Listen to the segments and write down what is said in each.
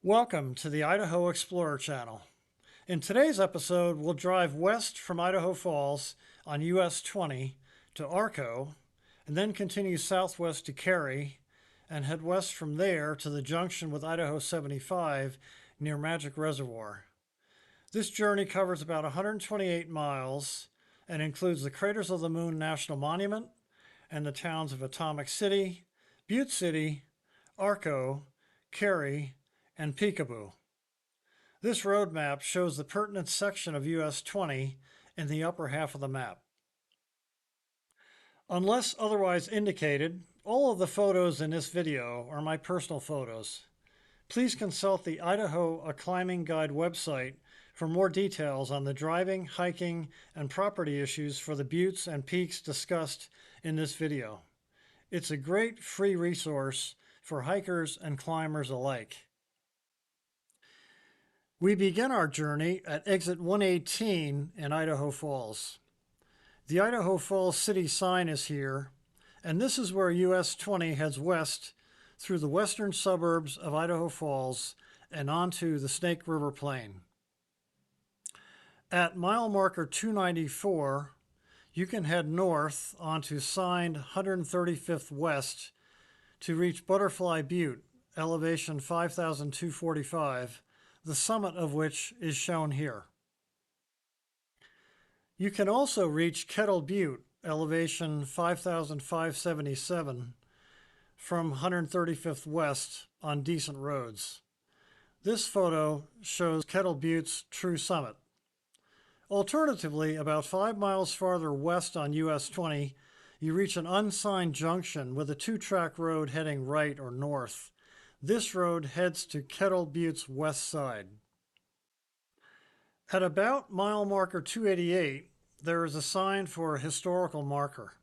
Welcome to the Idaho Explorer channel. In today's episode, we'll drive west from Idaho Falls on US-20 to Arco, and then continue southwest to Carey, and head west from there to the junction with ID-75 near Magic Reservoir. This journey covers about 128 miles and includes the Craters of the Moon National Monument and the towns of Atomic City, Butte City, Arco, Carey, and Picabo. This road map shows the pertinent section of US-20 in the upper half of the map. Unless otherwise indicated, all of the photos in this video are my personal photos. Please consult the Idaho A Climbing Guide website for more details on the driving, hiking, and property issues for the buttes and peaks discussed in this video. It's a great free resource for hikers and climbers alike. We begin our journey at exit 118 in Idaho Falls. The Idaho Falls city sign is here, and this is where US-20 heads west through the western suburbs of Idaho Falls and onto the Snake River Plain. At mile marker 294, you can head north onto signed 135th West to reach Butterfly Butte, elevation 5,245, the summit of which is shown here. You can also reach Kettle Butte, elevation 5,577, from 135th West on decent roads. This photo shows Kettle Butte's true summit. Alternatively, about 5 miles farther west on US-20, you reach an unsigned junction with a two-track road heading right or north. This road heads to Kettle Butte's west side. At about mile marker 288, there is a sign for a historical marker.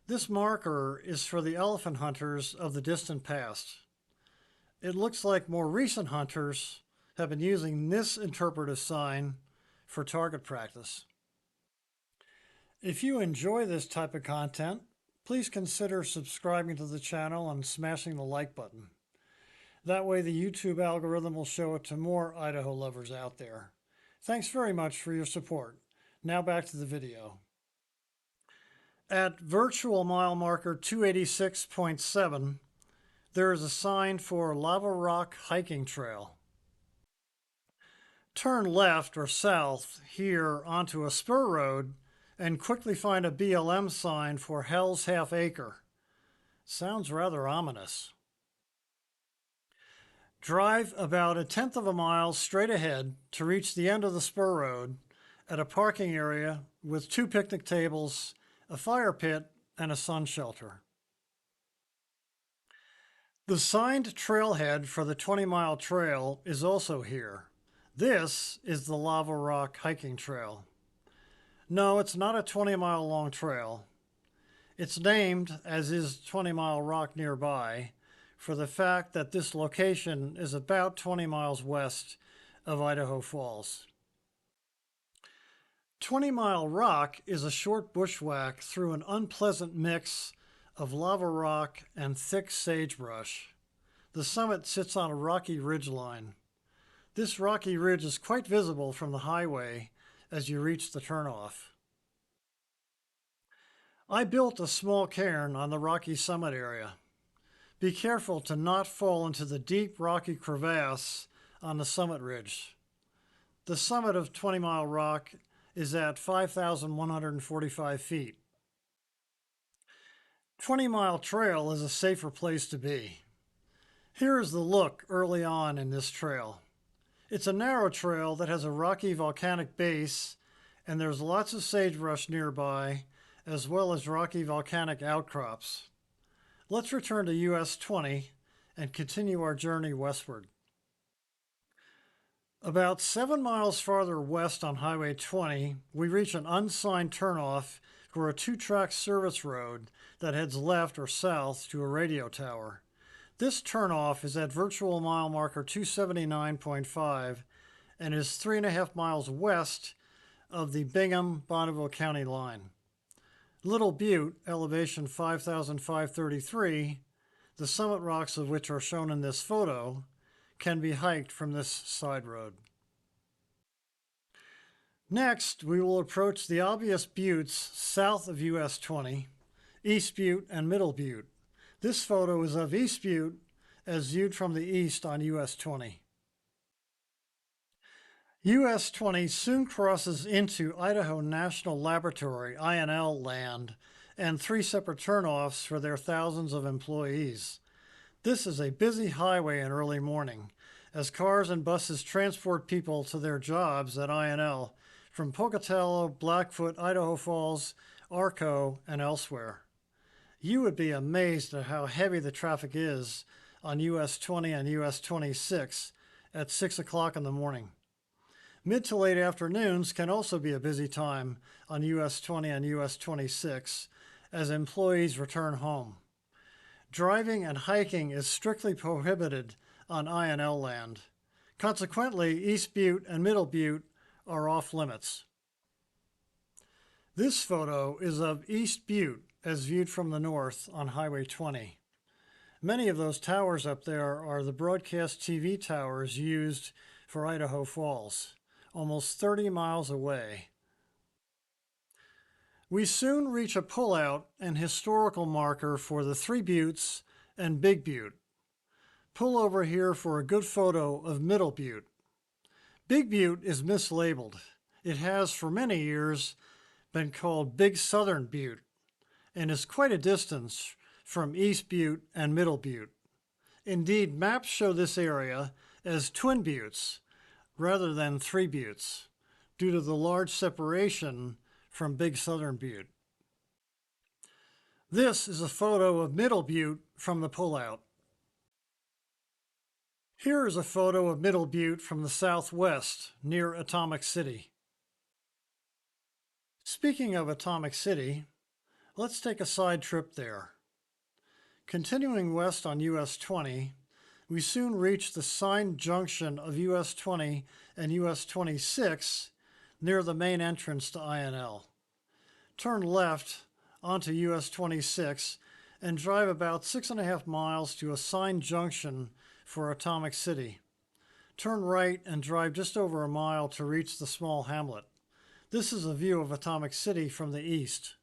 This marker is for the elephant hunters of the distant past. It looks like more recent hunters have been using this interpretive sign for target practice. If you enjoy this type of content, please consider subscribing to the channel and smashing the like button. That way the YouTube algorithm will show it to more Idaho lovers out there. Thanks very much for your support. Now back to the video. At virtual mile marker 286.7, there is a sign for Lava Rock Hiking Trail. Turn left or south here onto a spur road and quickly find a BLM sign for Hell's Half Acre. Sounds rather ominous. Drive about 1/10 of a mile straight ahead to reach the end of the spur road at a parking area with 2 picnic tables, a fire pit, and a sun shelter. The signed trailhead for the 20-mile trail is also here. This is the Lava Rock Hiking Trail. No, it's not a 20-mile long trail. It's named, as is 20-Mile Rock nearby, for the fact that this location is about 20 miles west of Idaho Falls. 20-Mile Rock is a short bushwhack through an unpleasant mix of lava rock and thick sagebrush. The summit sits on a rocky ridgeline. This rocky ridge is quite visible from the highway as you reach the turnoff. I built a small cairn on the rocky summit area. Be careful to not fall into the deep rocky crevasse on the summit ridge. The summit of 20-Mile Rock is at 5,145 feet. 20-Mile Trail is a safer place to be. Here is the look early on in this trail. It's a narrow trail that has a rocky volcanic base, and there's lots of sagebrush nearby, as well as rocky volcanic outcrops. Let's return to US-20 and continue our journey westward. About 7 miles farther west on Highway 20, we reach an unsigned turnoff for a 2-track service road that heads left or south to a radio tower. This turnoff is at virtual mile marker 279.5 and is 3.5 miles west of the Bingham-Bonneville County line. Little Butte, elevation 5,533, the summit rocks of which are shown in this photo, can be hiked from this side road. Next, we will approach the obvious buttes south of US 20, East Butte and Middle Butte. This photo is of East Butte as viewed from the east on US 20. US 20 soon crosses into Idaho National Laboratory, INL land, and 3 separate turnoffs for their thousands of employees. This is a busy highway in early morning, as cars and buses transport people to their jobs at INL from Pocatello, Blackfoot, Idaho Falls, Arco, and elsewhere. You would be amazed at how heavy the traffic is on US 20 and US 26 at 6 o'clock in the morning. Mid to late afternoons can also be a busy time on US 20 and US 26 as employees return home. Driving and hiking is strictly prohibited on INL land. Consequently, East Butte and Middle Butte are off limits. This photo is of East Butte as viewed from the north on Highway 20. Many of those towers up there are the broadcast TV towers used for Idaho Falls, almost 30 miles away. We soon reach a pullout and historical marker for the Three Buttes and Big Butte. Pull over here for a good photo of Middle Butte. Big Butte is mislabeled. It has for many years been called Big Southern Butte and is quite a distance from East Butte and Middle Butte. Indeed, maps show this area as Twin Buttes rather than Three Buttes due to the large separation from Big Southern Butte. This is a photo of Middle Butte from the pullout. Here is a photo of Middle Butte from the southwest near Atomic City. Speaking of Atomic City, let's take a side trip there. Continuing west on US 20, we soon reach the signed junction of US 20 and US 26 near the main entrance to INL. Turn left onto US 26 and drive about 6.5 miles to a signed junction for Atomic City. Turn right and drive just over a mile to reach the small hamlet. This is a view of Atomic City from the east.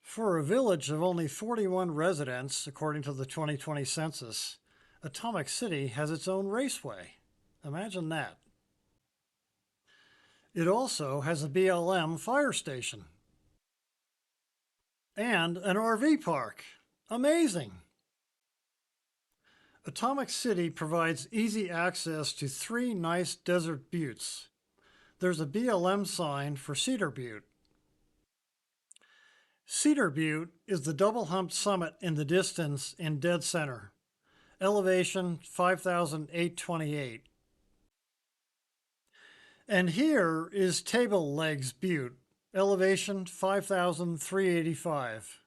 For a village of only 41 residents, according to the 2020 census, Atomic City has its own raceway. Imagine that. It also has a BLM fire station and an RV park. Amazing! Atomic City provides easy access to 3 nice desert buttes. There's a BLM sign for Cedar Butte. Cedar Butte is the double-humped summit in the distance in dead center. Elevation 5,828. And here is Table Legs Butte, elevation 5,385.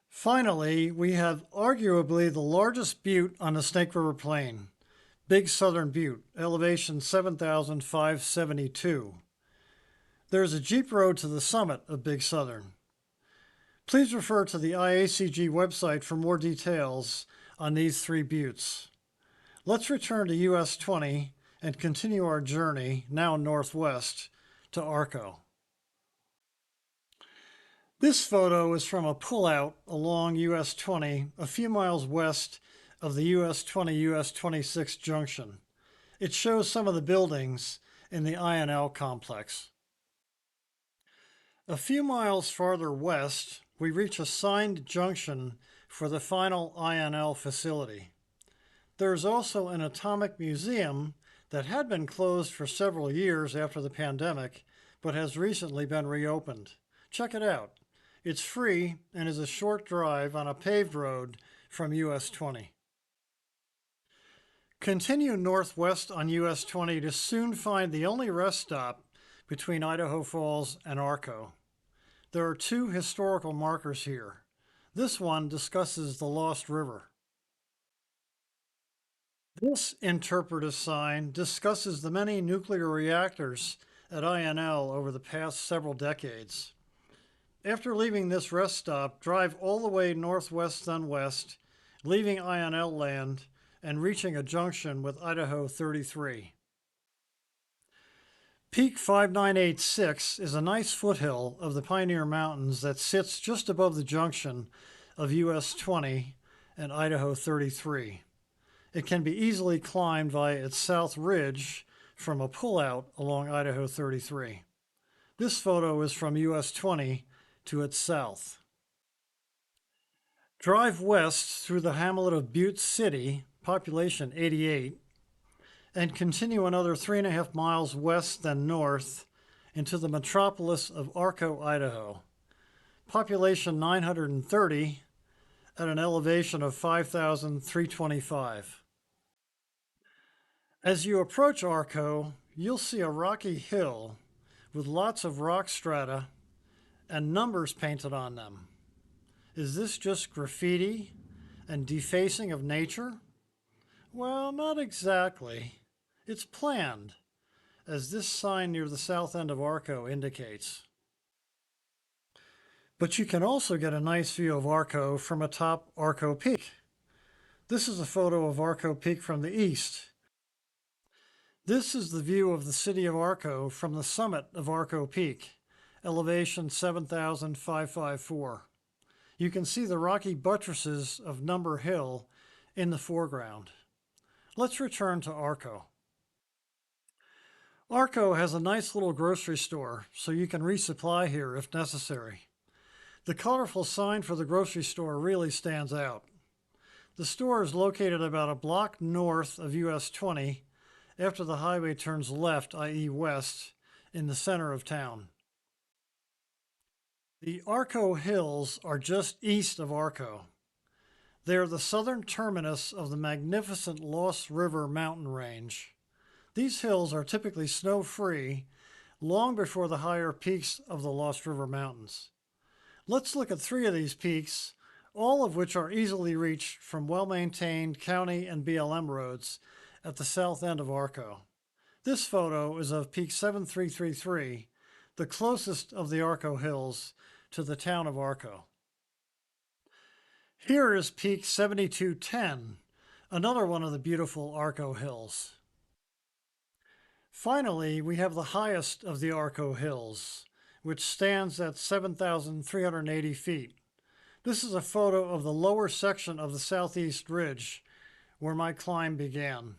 Finally, we have arguably the largest butte on the Snake River Plain, Big Southern Butte, elevation 7,572. There's a jeep road to the summit of Big Southern. Please refer to the IACG website for more details on these 3 buttes. Let's return to US 20 and continue our journey, now northwest, to Arco. This photo is from a pullout along US 20, a few miles west of the US 20-US 26 junction. It shows some of the buildings in the INL complex. A few miles farther west, we reach a signed junction for the final INL facility. There is also an atomic museum that had been closed for several years after the pandemic, but has recently been reopened. Check it out. It's free and is a short drive on a paved road from US 20. Continue northwest on US 20 to soon find the only rest stop between Idaho Falls and Arco. There are 2 historical markers here. This one discusses the Lost River. This interpretive sign discusses the many nuclear reactors at INL over the past several decades. After leaving this rest stop, drive all the way northwest then west, leaving INL land and reaching a junction with Idaho 33. Peak 5986 is a nice foothill of the Pioneer Mountains that sits just above the junction of US 20 and Idaho 33. It can be easily climbed via its south ridge from a pullout along Idaho 33. This photo is from US 20 to its south. Drive west through the hamlet of Butte City, population 88, and continue another 3.5 miles west then north into the metropolis of Arco, Idaho, population 930 at an elevation of 5,325. As you approach Arco, you'll see a rocky hill with lots of rock strata and numbers painted on them. Is this just graffiti and defacing of nature? Well, not exactly. It's planned, as this sign near the south end of Arco indicates. But you can also get a nice view of Arco from atop Arco Peak. This is a photo of Arco Peak from the east. This is the view of the city of Arco from the summit of Arco Peak, elevation 7,554. You can see the rocky buttresses of Number Hill in the foreground. Let's return to Arco. Arco has a nice little grocery store, so you can resupply here if necessary. The colorful sign for the grocery store really stands out. The store is located about a block north of US 20 after the highway turns left, i.e. west, in the center of town. The Arco Hills are just east of Arco. They are the southern terminus of the magnificent Lost River mountain range. These hills are typically snow-free long before the higher peaks of the Lost River Mountains. Let's look at 3 of these peaks, all of which are easily reached from well-maintained county and BLM roads at the south end of Arco. This photo is of Peak 7333, the closest of the Arco Hills to the town of Arco. Here is Peak 7210, another one of the beautiful Arco Hills. Finally, we have the highest of the Arco Hills, which stands at 7,380 feet. This is a photo of the lower section of the southeast ridge where my climb began.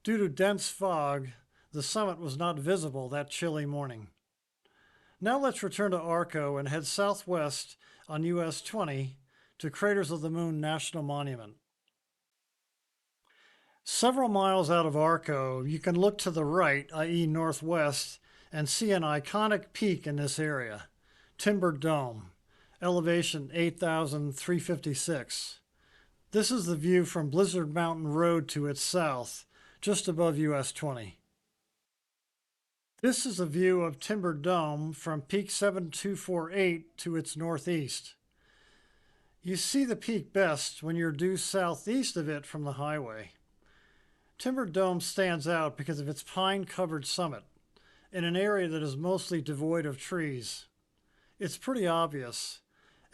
Due to dense fog, the summit was not visible that chilly morning. Now let's return to Arco and head southwest on US 20 to Craters of the Moon National Monument. Several miles out of Arco, you can look to the right, i.e. northwest, and see an iconic peak in this area, Timber Dome, elevation 8,356. This is the view from Blizzard Mountain Road to its south, just above US 20. This is a view of Timber Dome from Peak 7248 to its northeast. You see the peak best when you're due southeast of it from the highway. Timber Dome stands out because of its pine-covered summit in an area that is mostly devoid of trees. It's pretty obvious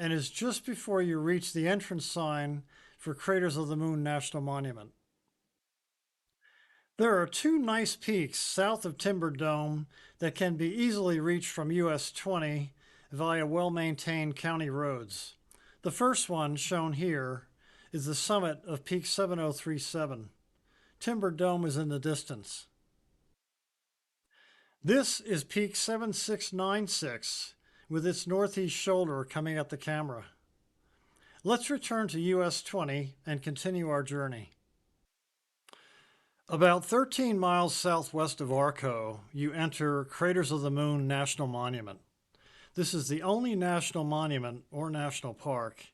and is just before you reach the entrance sign for Craters of the Moon National Monument. There are 2 nice peaks south of Timber Dome that can be easily reached from US 20 via well-maintained county roads. The first one, shown here, is the summit of Peak 7037. Timber Dome is in the distance. This is Peak 7696 with its northeast shoulder coming at the camera. Let's return to US 20 and continue our journey. About 13 miles southwest of Arco, you enter Craters of the Moon National Monument. This is the only national monument or national park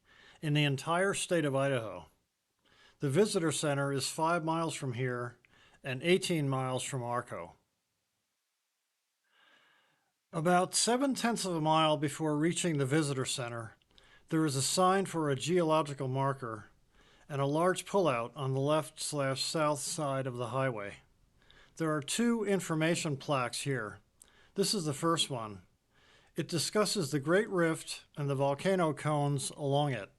in the entire state of Idaho. The visitor center is 5 miles from here and 18 miles from Arco. About 7/10 of a mile before reaching the visitor center, there is a sign for a geological marker and a large pullout on the left/south side of the highway. There are 2 information plaques here. This is the first one. It discusses the Great Rift and the volcano cones along it.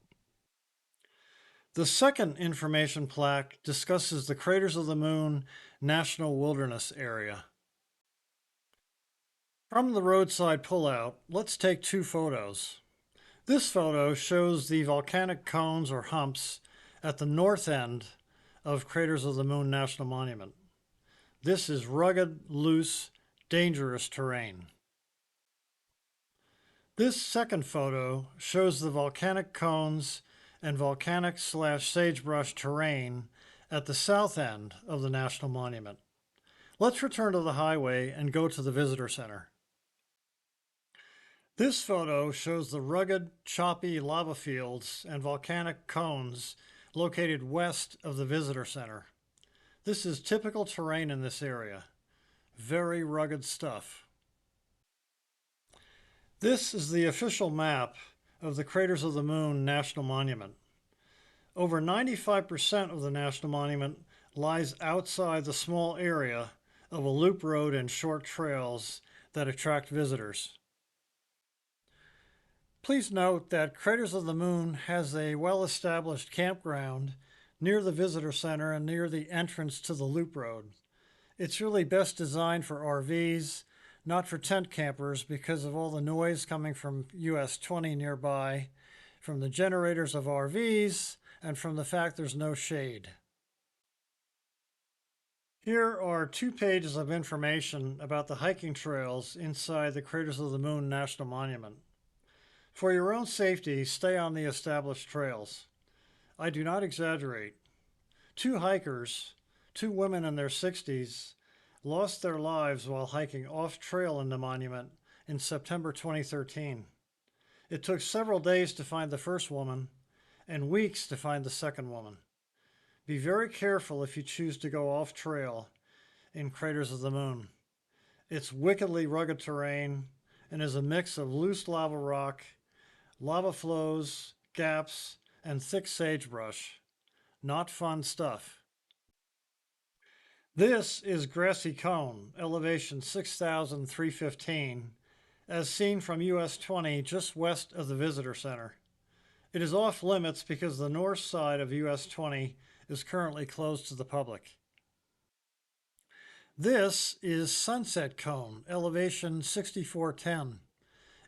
The second information plaque discusses the Craters of the Moon National Wilderness Area. From the roadside pullout, let's take two photos. This photo shows the volcanic cones or humps at the north end of Craters of the Moon National Monument. This is rugged, loose, dangerous terrain. This second photo shows the volcanic cones and volcanic/sagebrush terrain at the south end of the National Monument. Let's return to the highway and go to the visitor center. This photo shows the rugged, choppy lava fields and volcanic cones located west of the visitor center. This is typical terrain in this area. Very rugged stuff. This is the official map of the Craters of the Moon National Monument. Over 95% of the National Monument lies outside the small area of a loop road and short trails that attract visitors. Please note that Craters of the Moon has a well-established campground near the visitor center and near the entrance to the loop road. It's really best designed for RVs, not for tent campers because of all the noise coming from US-20 nearby, from the generators of RVs, and from the fact there's no shade. Here are 2 pages of information about the hiking trails inside the Craters of the Moon National Monument. For your own safety, stay on the established trails. I do not exaggerate. 2 hikers, 2 women in their 60s, lost their lives while hiking off-trail in the monument in September 2013. It took several days to find the first woman and weeks to find the second woman. Be very careful if you choose to go off-trail in Craters of the Moon. It's wickedly rugged terrain and is a mix of loose lava rock, lava flows, gaps, and thick sagebrush. Not fun stuff. This is Grassy Cone, elevation 6,315, as seen from US-20 just west of the visitor center. It is off limits because the north side of US-20 is currently closed to the public. This is Sunset Cone, elevation 6,410.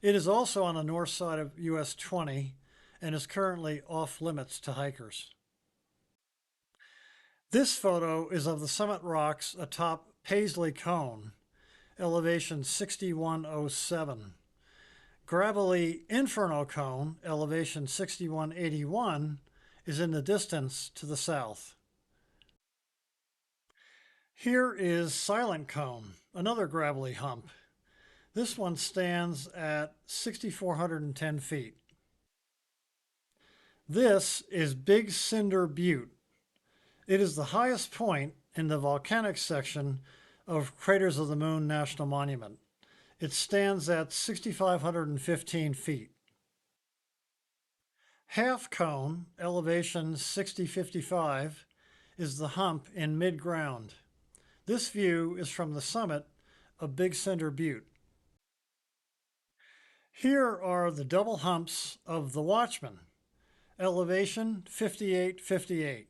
It is also on the north side of US-20 and is currently off limits to hikers. This photo is of the summit rocks atop Paisley Cone, elevation 6107. Gravelly Inferno Cone, elevation 6181, is in the distance to the south. Here is Silent Cone, another gravelly hump. This one stands at 6,410 feet. This is Big Cinder Butte. It is the highest point in the volcanic section of Craters of the Moon National Monument. It stands at 6,515 feet. Half Cone, elevation 6055, is the hump in mid-ground. This view is from the summit of Big Cinder Butte. Here are the double humps of the Watchman, elevation 5858.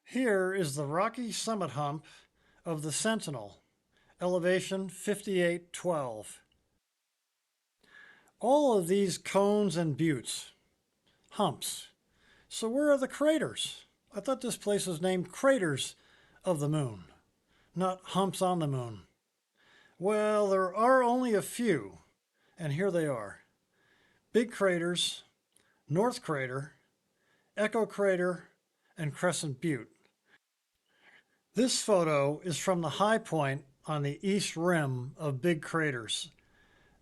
Here is the rocky summit hump of the Sentinel, elevation 5812. All of these cones and buttes, humps. So where are the craters? I thought this place was named Craters of the Moon, not humps on the moon. Well, there are only a few, and here they are. Big Craters, North Crater, Echo Crater, and Crescent Butte. This photo is from the high point on the east rim of Big Craters,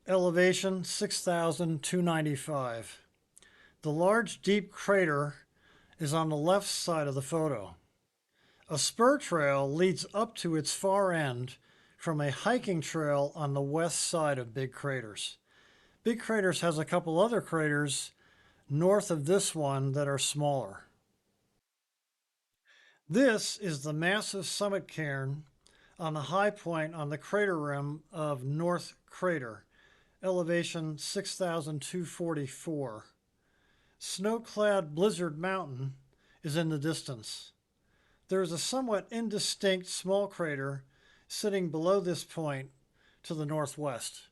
elevation 6,295. The large deep crater is on the left side of the photo. A spur trail leads up to its far end from a hiking trail on the west side of Big Craters. Big Craters has a couple other craters north of this one that are smaller. This is the massive summit cairn on the high point on the crater rim of North Crater, elevation 6,244. Snow-clad Blizzard Mountain is in the distance. There is a somewhat indistinct small crater sitting below this point to the northwest.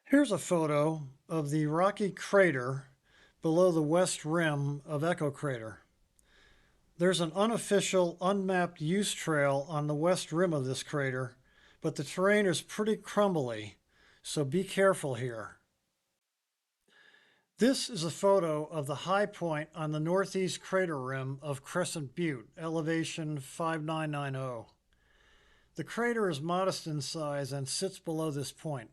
Here's a photo of the rocky crater below the west rim of Echo Crater. There's an unofficial, unmapped use trail on the west rim of this crater, but the terrain is pretty crumbly, so be careful here. This is a photo of the high point on the northeast crater rim of Crescent Butte, elevation 5990. The crater is modest in size and sits below this point.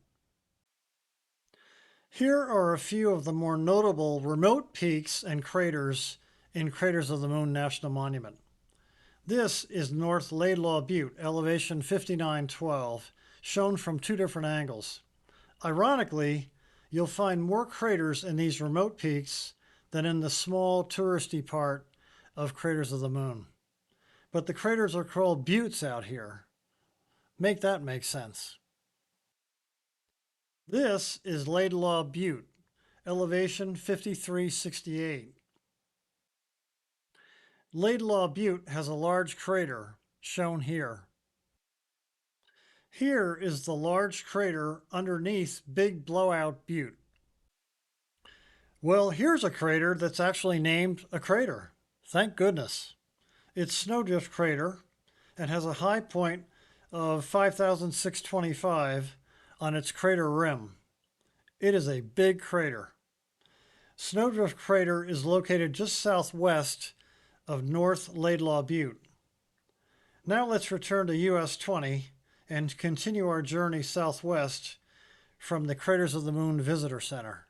Here are a few of the more notable remote peaks and craters in Craters of the Moon National Monument. This is North Laidlaw Butte, elevation 5912, shown from two different angles. Ironically, you'll find more craters in these remote peaks than in the small touristy part of Craters of the Moon. But the craters are called buttes out here. Make that make sense. This is Laidlaw Butte, elevation 5368. Laidlaw Butte has a large crater, shown here. Here is the large crater underneath Big Blowout Butte. Well, here's a crater that's actually named a crater. Thank goodness. It's Snowdrift Crater and has a high point of 5,625 on its crater rim. It is a big crater. Snowdrift Crater is located just southwest of North Laidlaw Butte. Now let's return to US-20 and continue our journey southwest from the Craters of the Moon Visitor Center.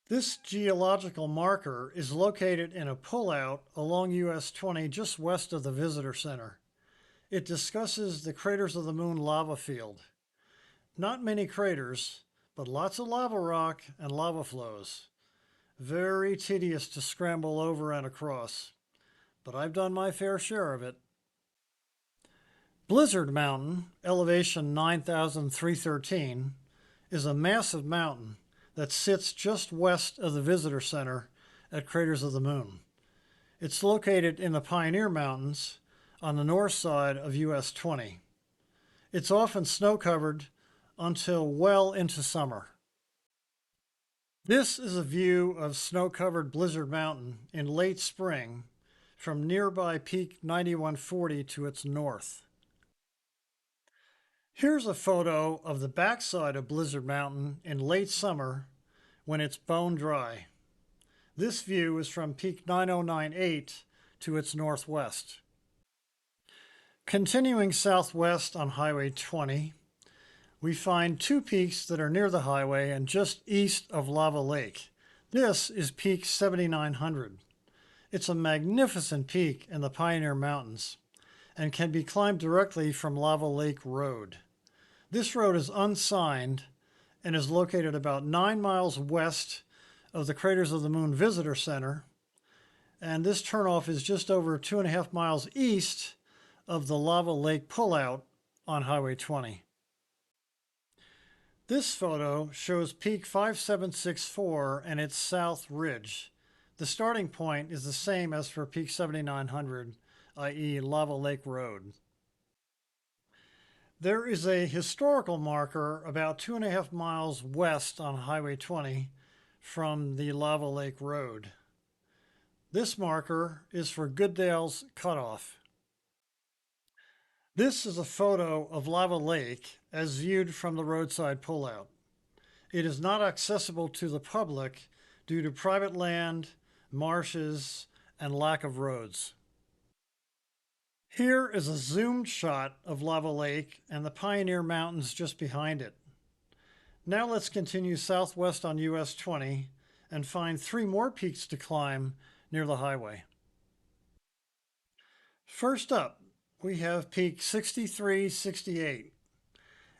This geological marker is located in a pullout along US-20 just west of the Visitor Center. It discusses the Craters of the Moon lava field. Not many craters, but lots of lava rock and lava flows. Very tedious to scramble over and across, but I've done my fair share of it. Blizzard Mountain, elevation 9,313, is a massive mountain that sits just west of the Visitor Center at Craters of the Moon. It's located in the Pioneer Mountains on the north side of US-20. It's often snow-covered until well into summer. This is a view of snow-covered Blizzard Mountain in late spring from nearby Peak 9140 to its north. Here's a photo of the backside of Blizzard Mountain in late summer when it's bone dry. This view is from Peak 9098 to its northwest. Continuing southwest on Highway 20, we find two peaks that are near the highway and just east of Lava Lake. This is Peak 7900. It's a magnificent peak in the Pioneer Mountains and can be climbed directly from Lava Lake Road. This road is unsigned and is located about 9 miles west of the Craters of the Moon Visitor Center, and this turnoff is just over 2.5 miles east of the Lava Lake pullout on Highway 20. This photo shows Peak 5764 and its south ridge. The starting point is the same as for Peak 7900, i.e. Lava Lake Road. There is a historical marker about 2.5 miles west on Highway 20 from the Lava Lake Road. This marker is for Goodale's Cutoff. This is a photo of Lava Lake as viewed from the roadside pullout. It is not accessible to the public due to private land, marshes, and lack of roads. Here is a zoomed shot of Lava Lake and the Pioneer Mountains just behind it. Now let's continue southwest on US-20 and find 3 more peaks to climb near the highway. First up, we have Peak 6368.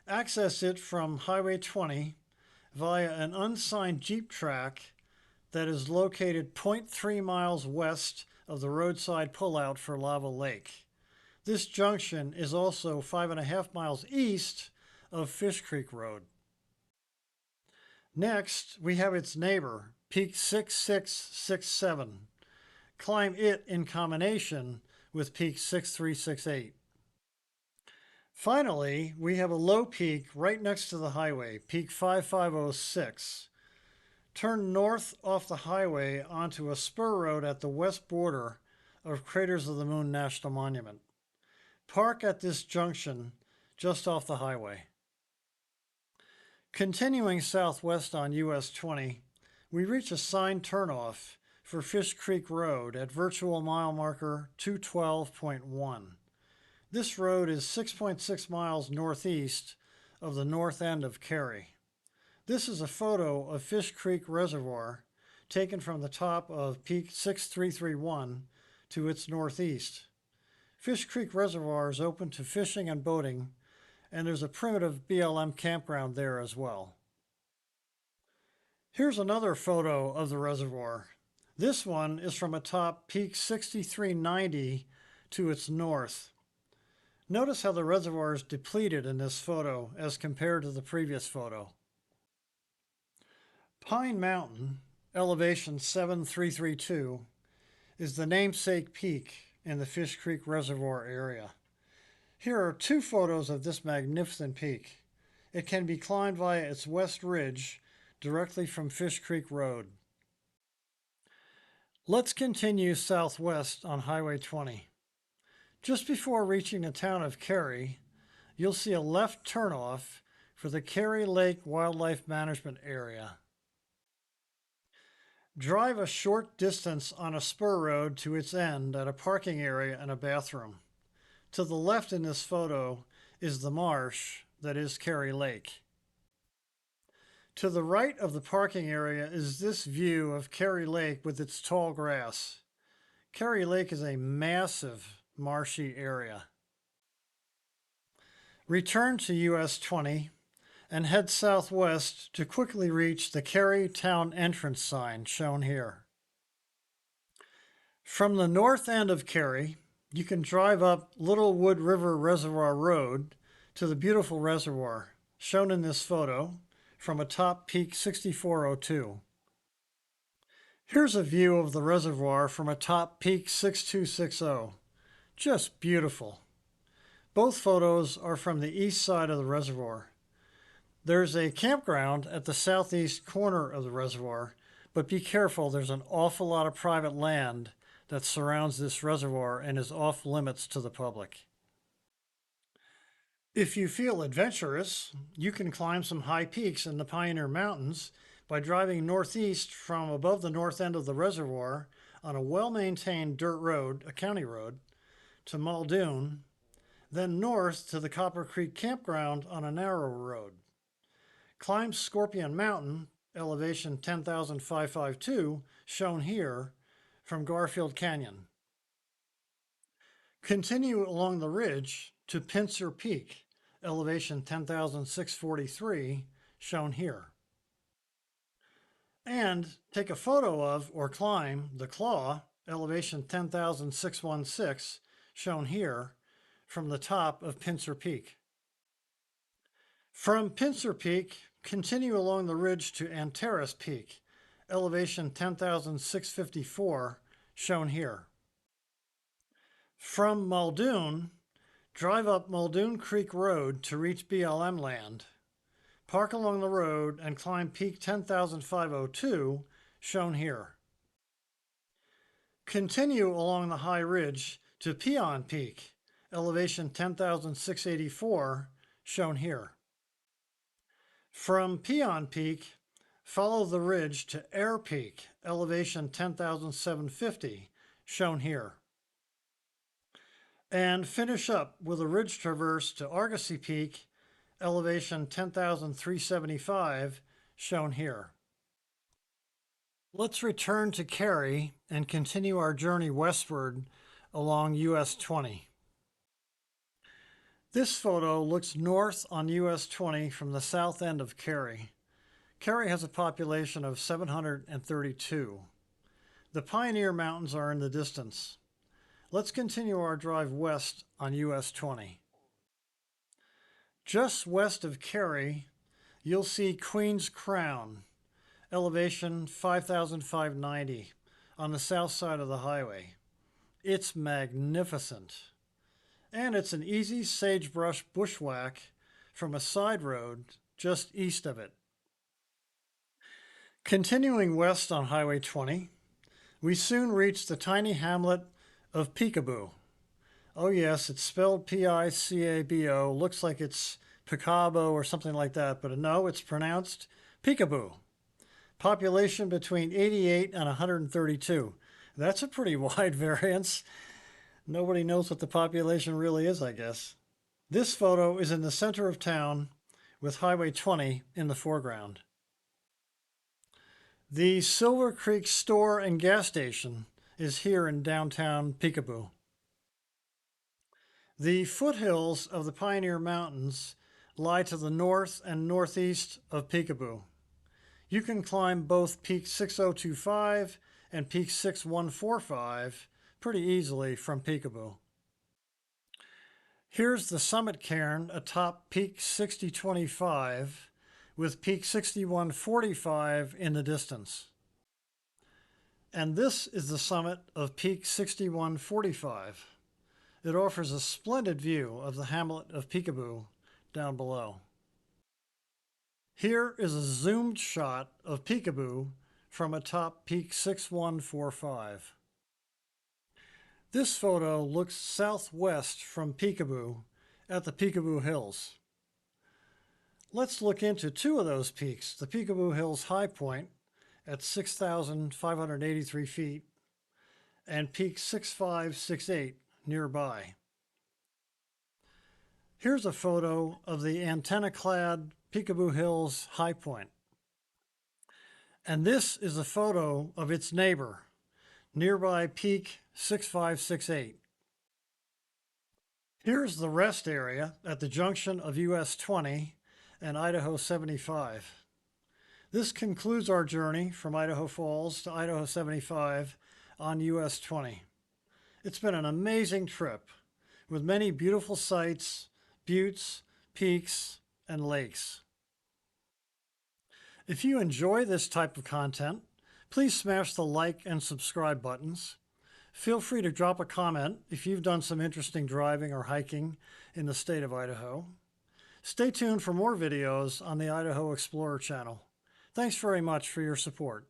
Access it from Highway 20 via an unsigned Jeep track that is located 0.3 miles west of the roadside pullout for Lava Lake. This junction is also 5.5 miles east of Fish Creek Road. Next, we have its neighbor, Peak 6667. Climb it in combination with Peak 6368. Finally, we have a low peak right next to the highway, Peak 5506. Turn north off the highway onto a spur road at the west border of Craters of the Moon National Monument. Park at this junction just off the highway. Continuing southwest on US 20, we reach a signed turnoff for Fish Creek Road at virtual mile marker 212.1. This road is 6.6 miles northeast of the north end of Carey. This is a photo of Fish Creek Reservoir taken from the top of Peak 6331 to its northeast. Fish Creek Reservoir is open to fishing and boating, and there's a primitive BLM campground there as well. Here's another photo of the reservoir. This one is from atop Peak 6390 to its north. Notice how the reservoir is depleted in this photo as compared to the previous photo. Pine Mountain, elevation 7332, is the namesake peak in the Fish Creek Reservoir area. Here are two photos of this magnificent peak. It can be climbed via its west ridge directly from Fish Creek Road. Let's continue southwest on Highway 20. Just before reaching the town of Carey, you'll see a left turnoff for the Carey Lake Wildlife Management Area. Drive a short distance on a spur road to its end at a parking area and a bathroom. To the left in this photo is the marsh that is Carey Lake. To the right of the parking area is this view of Carey Lake with its tall grass. Carey Lake is a massive marshy area. Return to US 20 and head southwest to quickly reach the Carey Town entrance sign shown here. From the north end of Carey, you can drive up Little Wood River Reservoir Road to the beautiful reservoir, shown in this photo, from atop Peak 6402. Here's a view of the reservoir from atop Peak 6260. Just beautiful. Both photos are from the east side of the reservoir. There's a campground at the southeast corner of the reservoir, but be careful, there's an awful lot of private land that surrounds this reservoir and is off limits to the public. If you feel adventurous, you can climb some high peaks in the Pioneer Mountains by driving northeast from above the north end of the reservoir on a well-maintained dirt road, a county road, to Muldoon, then north to the Copper Creek Campground on a narrow road. Climb Scorpion Mountain, elevation 10,552, shown here, from Garfield Canyon. Continue along the ridge to Pincer Peak, elevation 10,643, shown here. And take a photo of or climb the Claw, elevation 10,616, shown here, from the top of Pincer Peak. From Pincer Peak, continue along the ridge to Antares Peak, elevation 10,654, shown here. From Muldoon, drive up Muldoon Creek Road to reach BLM land. Park along the road and climb Peak 10,502, shown here. Continue along the high ridge to Peon Peak, elevation 10,684, shown here. From Peon Peak, follow the ridge to Air Peak, elevation 10,750, shown here. And finish up with a ridge traverse to Argosy Peak, elevation 10,375, shown here. Let's return to Carey and continue our journey westward along US 20. This photo looks north on US 20 from the south end of Carey. Carey has a population of 732. The Pioneer Mountains are in the distance. Let's continue our drive west on US 20. Just west of Carey, you'll see Queen's Crown, elevation 5,590 on the south side of the highway. It's magnificent. And it's an easy sagebrush bushwhack from a side road just east of it. Continuing west on Highway 20, we soon reach the tiny hamlet of Picabo. Oh yes, it's spelled P-I-C-A-B-O. Looks like it's Picabo or something like that, but no, it's pronounced Picabo. Population between 88 and 132. That's a pretty wide variance. Nobody knows what the population really is, I guess. This photo is in the center of town with Highway 20 in the foreground. The Silver Creek store and gas station is here in downtown Picabo. The foothills of the Pioneer Mountains lie to the north and northeast of Picabo. You can climb both Peak 6025 and Peak 6145 pretty easily from Picabo. Here's the summit cairn atop Peak 6025 with Peak 6145 in the distance. And this is the summit of Peak 6145. It offers a splendid view of the hamlet of Picabo down below. Here is a zoomed shot of Picabo from atop Peak 6145. This photo looks southwest from Picabo at the Picabo Hills. Let's look into two of those peaks, the Picabo Hills High Point at 6,583 feet and Peak 6568 nearby. Here's a photo of the antenna-clad Picabo Hills High Point. And this is a photo of its neighbor, nearby Peak 6568. Here's the rest area at the junction of US-20 and Idaho 75. This concludes our journey from Idaho Falls to Idaho 75 on US-20. It's been an amazing trip with many beautiful sights, buttes, peaks, and lakes. If you enjoy this type of content, please smash the like and subscribe buttons. Feel free to drop a comment if you've done some interesting driving or hiking in the state of Idaho. Stay tuned for more videos on the Idaho Explorer channel. Thanks very much for your support.